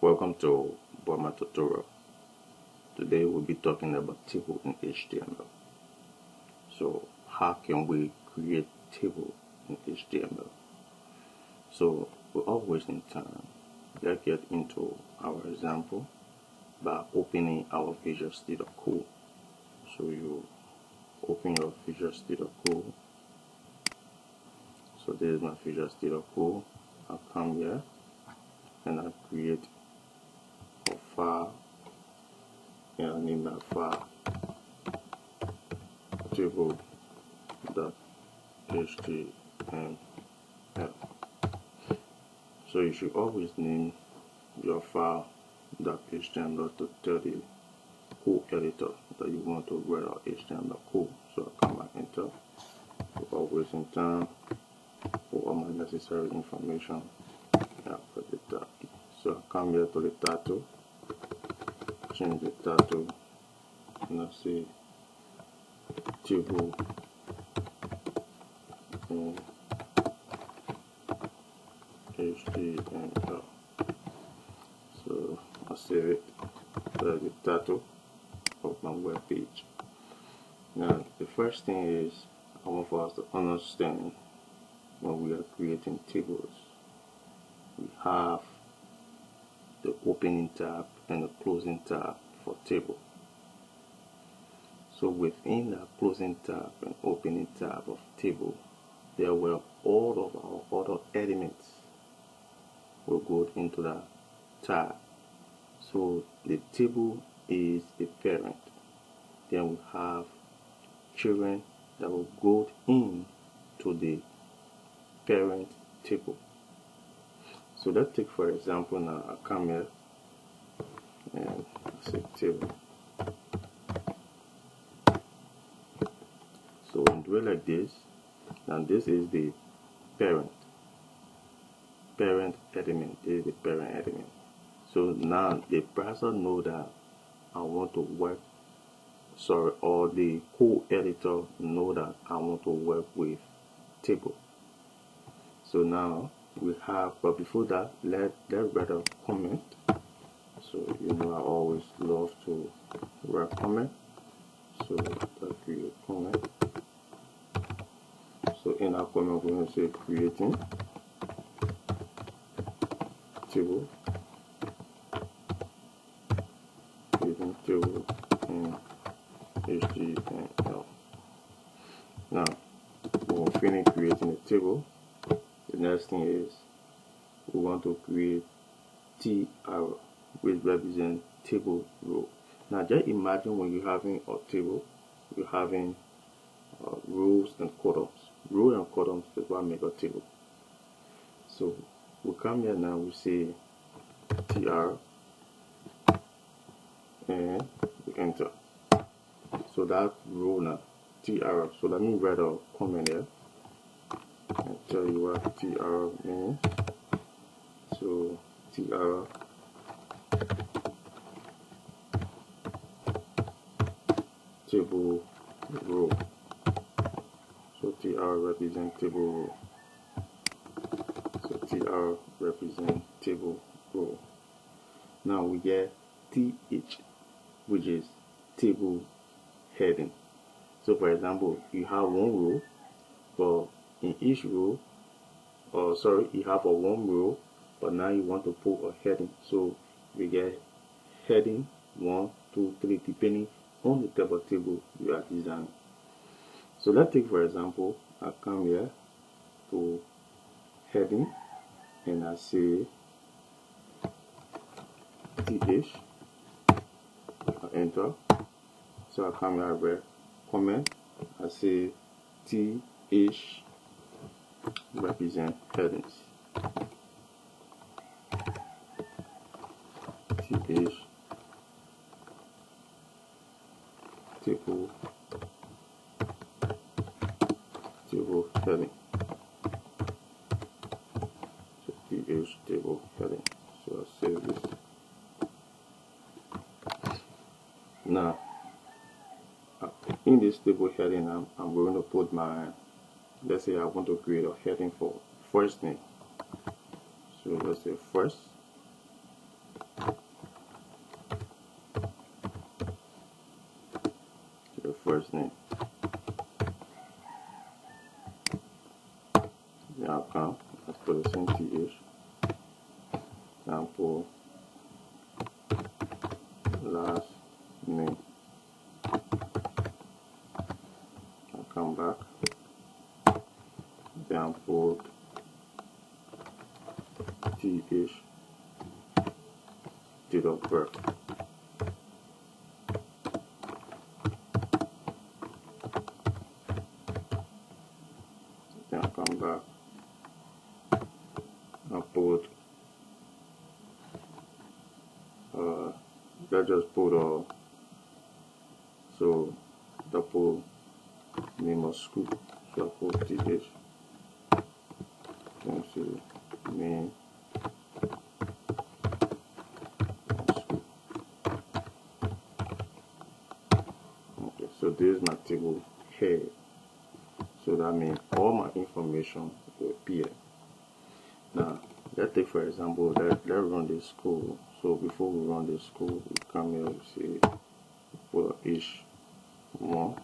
Welcome to Boima tutorial. Today we'll be talking about table in HTML. So how can we create table in HTML? So without wasting time, let's get into our example by opening our Visual Studio Code. So you open your Visual Studio Code. So this is my Visual Studio Code. I'll come here and I'll create a file, and I name that file table.html. So you should always name your file .html to tell the code editor that you want to write our HTML code. So I'll come back enter without wasting time for all my necessary information. I'll put the tag. So I'll come here to the title, change the title, and I'll say table in HTML. So I'll save it. That's the title of my web page. Now the first thing is I want for us to understand when we are creating tables. We have the opening tab and the closing tab for table. So within the closing tab and opening tab of table, there were all of our other elements will go into the tab. So the table is the parent. Then we have children that will go into the parent table. So let's take for example now I come here and say table. So we do it like this. Now this is the parent element. This is the parent element. So now the browser know that I want to work, or the code editor know that I want to work with table. So now we have, but before that, let's write a comment. So you know I always love to write comment. So let's create comment. So in our comment we're going to say creating table, in HTML. Now when we finish creating a table, the next thing is we want to create TR, which represents table row. Now just imagine when you're having a table, you're having rows and columns. Row and columns is what make a table. So we come here now, we say TR and we enter. So that row now TR. So let me write a comment here and tell you what TR means. So TR table row. So TR represents table row. So TR represents table row. Now we get TH, which is table heading. So for example, you have one row, but in each row, you have a one row, but now you want to put a heading. So we get heading 1, 2, 3, depending on the type of table you are designing. So let's take for example, I come here to heading and I say TH, I enter. So I come here, I write comment, I say TH represent headings. TH table heading. So TH table heading. So I'll save this. Now in this table heading, I'm going to put my, let's say I want to create a heading for first name. So let's say first, first name. Then I'll come after the same th. Then I'll put last name. I'll come back. Then I'll put th, date of birth. Then I'll come back. I'll put let's just put so the put name of school. So I put th. Then see name of school. Okay, so this is my table here. So that means all my information will appear. Now let's take for example let's run this school. So before we run this school, we come here and say for each one.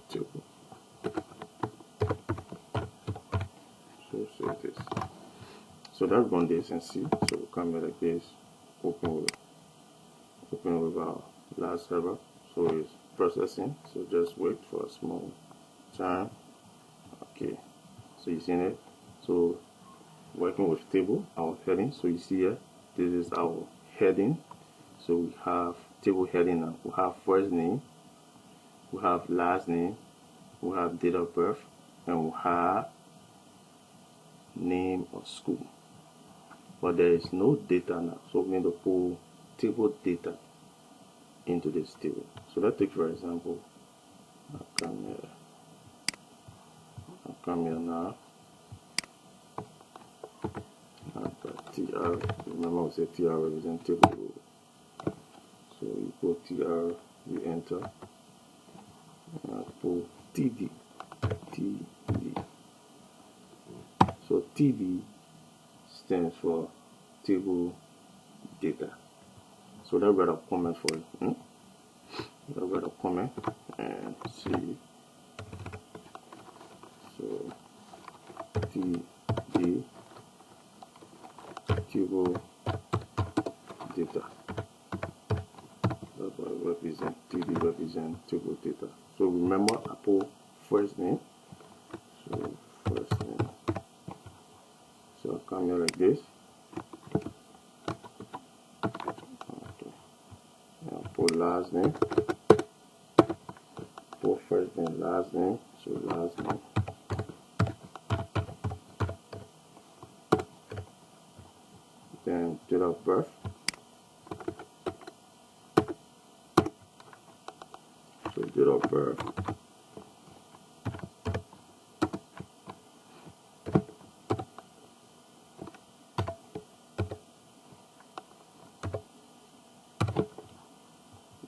Table. So say this. So let's run this and see. So we come here like this, open with our last server. So it's processing. So just wait for a small time. Okay. So you seen it. So working with table, our heading. So you see here, this is our heading. So we have table heading now. We have first name, we have last name, we have date of birth, and we have name of school. But there is no data now, so we need to pull table data into this table. So let's take for example, I'll come here now. I've got tr. Remember we said tr represents table row. So you put tr, you enter, and I put td. So td stands for table data. So let's write a comment for it. Let's write a comment and see. So td table data. That's what it represents. td represents table data. So remember, I put first name. So first name. So I come here like this. Okay. Now put last name. Put first name, last name. So last name. Then date of birth. So date of birth.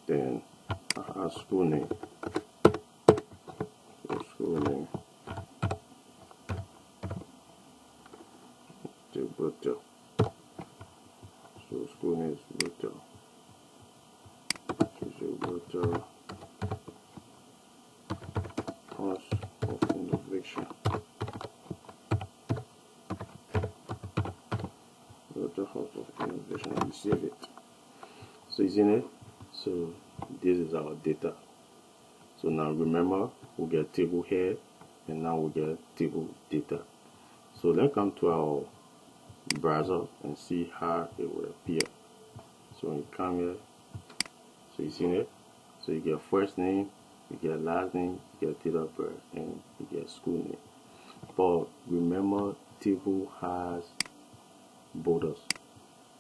Then our school name. So school name. Gibraltar. So school name is Gibraltar. Gibraltar House of Innovation. Gibraltar House of Innovation. And save it. So isn't it? So this is our data. So now remember, we get table here, and now we get table data. So let's come to our browser and see how it will appear. So when you come here, so you see it. So you get first name, you get last name, you get date of birth, and you get school name. But remember, table has borders.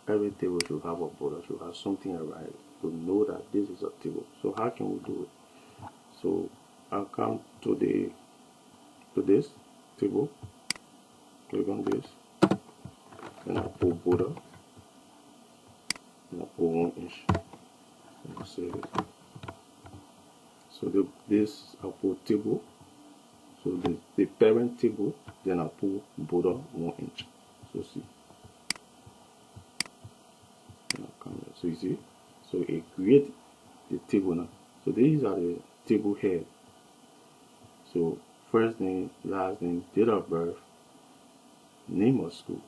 Every table should have a border, should have something around it to know that this is a table. So how can we do it? So I'll come to this table, click on this, and I'll put border, and I'll put 1 inch, and I'll save it. So this I'll put table, So the parent table, then I put border 1 inch. So see, so you see, so it create the table now. So these are the table head. So first name, last name, date of birth, name of school.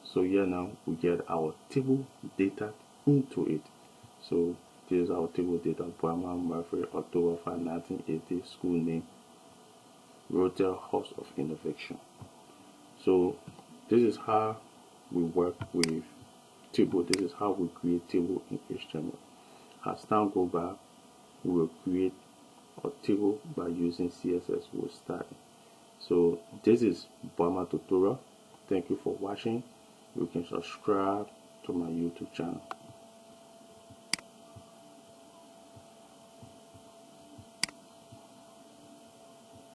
So here now we get our table data into it. So this is our table data: Brahma Murphy, October 5, 1980, school name, Rotel House of Innovation. So this is how we work with table. This is how we create table in HTML. As time goes by, we will create a table by using CSS with styling. So this is Brahma tutorial. Thank you for watching. You can subscribe to my YouTube channel.